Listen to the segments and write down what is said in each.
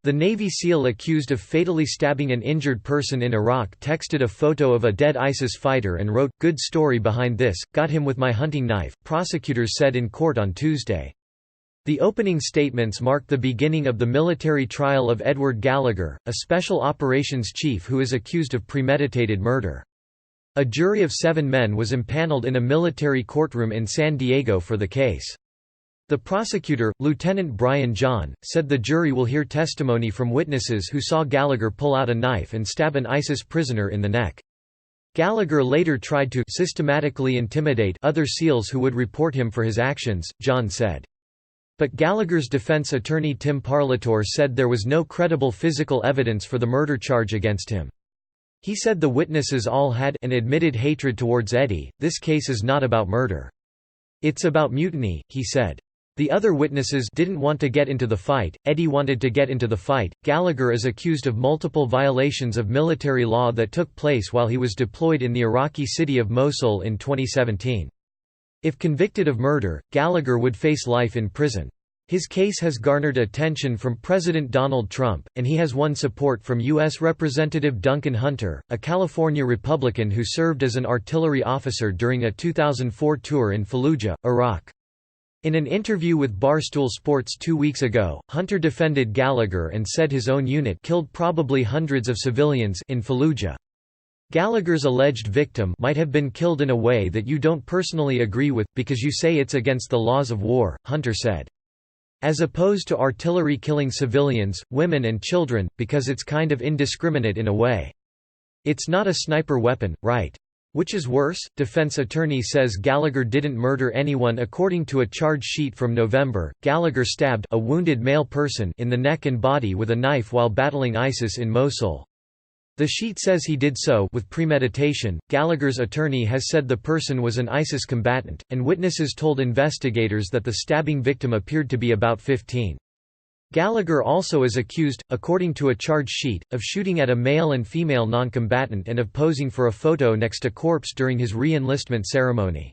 The Navy SEAL accused of fatally stabbing an injured person in Iraq texted a photo of a dead ISIS fighter and wrote, "Good story behind this, got him with my hunting knife," prosecutors said in court on Tuesday. The opening statements marked the beginning of the military trial of Edward Gallagher, a special operations chief who is accused of premeditated murder. A jury of 7 men was impaneled in a military courtroom in San Diego for the case. The prosecutor, Lieutenant Brian John, said the jury will hear testimony from witnesses who saw Gallagher pull out a knife and stab an ISIS prisoner in the neck. Gallagher later tried to systematically intimidate other SEALs who would report him for his actions, John said. But Gallagher's defense attorney Tim Parlatore said there was no credible physical evidence for the murder charge against him. He said the witnesses all had an admitted hatred towards Eddie. "This case is not about murder. It's about mutiny," he said. The other witnesses didn't want to get into the fight, Eddie wanted to get into the fight. Gallagher is accused of multiple violations of military law that took place while he was deployed in the Iraqi city of Mosul in 2017. If convicted of murder, Gallagher would face life in prison. His case has garnered attention from President Donald Trump, and he has won support from U.S. Representative Duncan Hunter, a California Republican who served as an artillery officer during a 2004 tour in Fallujah, Iraq. In an interview with Barstool Sports 2 weeks ago, Hunter defended Gallagher and said his own unit killed probably hundreds of civilians in Fallujah. Gallagher's alleged victim might have been killed in a way that you don't personally agree with, because you say it's against the laws of war, Hunter said. As opposed to artillery killing civilians, women and children, because it's kind of indiscriminate in a way. It's not a sniper weapon, right? Which is worse? Defense attorney says Gallagher didn't murder anyone. According to a charge sheet from November, Gallagher stabbed a wounded male person in the neck and body with a knife while battling ISIS in Mosul. The sheet says he did so with premeditation. Gallagher's attorney has said the person was an ISIS combatant, and witnesses told investigators that the stabbing victim appeared to be about 15. Gallagher also is accused, according to a charge sheet, of shooting at a male and female non-combatant and of posing for a photo next to corpse during his re-enlistment ceremony.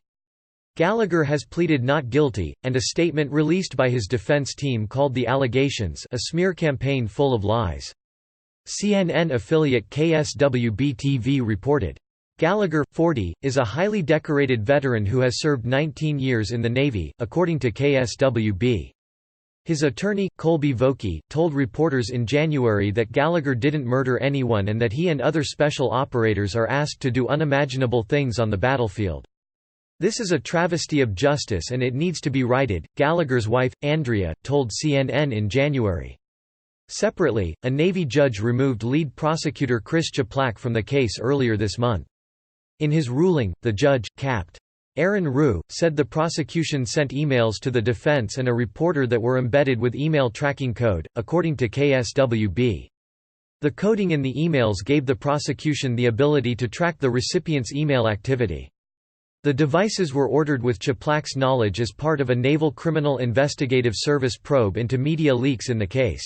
Gallagher has pleaded not guilty, and a statement released by his defense team called the allegations a smear campaign full of lies. CNN affiliate KSWB-TV reported. Gallagher, 40, is a highly decorated veteran who has served 19 years in the Navy, according to KSWB. His attorney, Colby Vokey, told reporters in January that Gallagher didn't murder anyone and that he and other special operators are asked to do unimaginable things on the battlefield. "This is a travesty of justice and it needs to be righted," Gallagher's wife, Andrea, told CNN in January. Separately, a Navy judge removed lead prosecutor Chris Chaplak from the case earlier this month. In his ruling, the judge, Capt. Aaron Rue, said the prosecution sent emails to the defense and a reporter that were embedded with email tracking code, according to KSWB. The coding in the emails gave the prosecution the ability to track the recipient's email activity. The devices were ordered with Chaplak's knowledge as part of a Naval Criminal Investigative Service probe into media leaks in the case.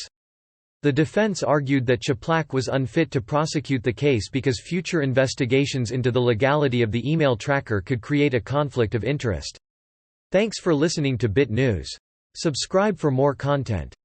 The defense argued that Chaplak was unfit to prosecute the case because future investigations into the legality of the email tracker could create a conflict of interest. Thanks for listening to BIT News. Subscribe for more content.